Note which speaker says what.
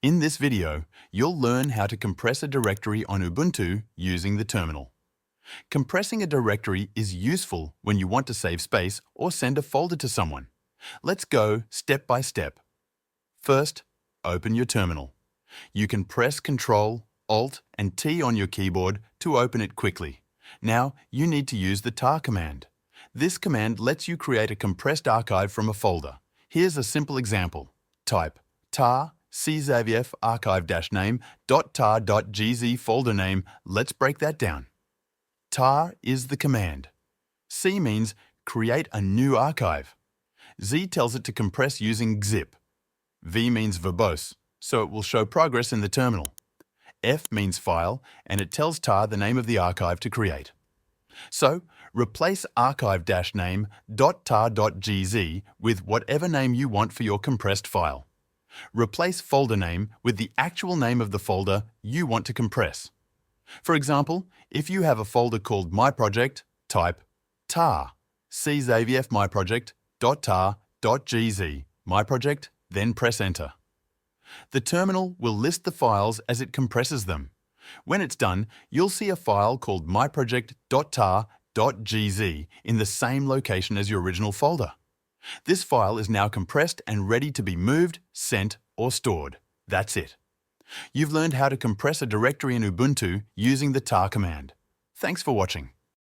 Speaker 1: In this video, you'll learn how to compress a directory on Ubuntu using the terminal. Compressing a directory is useful when you want to save space or send a folder to someone. Let's go step by step. First, open your terminal. You can press Ctrl, Alt, and T on your keyboard to open it quickly. Now, you need to use the tar command. This command lets you create a compressed archive from a folder. Here's a simple example. Type tar czvf archive-name .tar.gz folder name. Let's break that down. Tar is the command. C means create a new archive. Z tells it to compress using gzip. V means verbose, so it will show progress in the terminal. F means file, and it tells tar the name of the archive to create. So, replace archive-name .tar.gz with whatever name you want for your compressed file. Replace folder name with the actual name of the folder you want to compress. For example, if you have a folder called My Project, type tar czvf myproject.tar.gz myproject, then press Enter. The terminal will list the files as it compresses them. When it's done, you'll see a file called myproject.tar.gz in the same location as your original folder. This file is now compressed and ready to be moved, sent, or stored. That's it. You've learned how to compress a directory in Ubuntu using the tar command. Thanks for watching.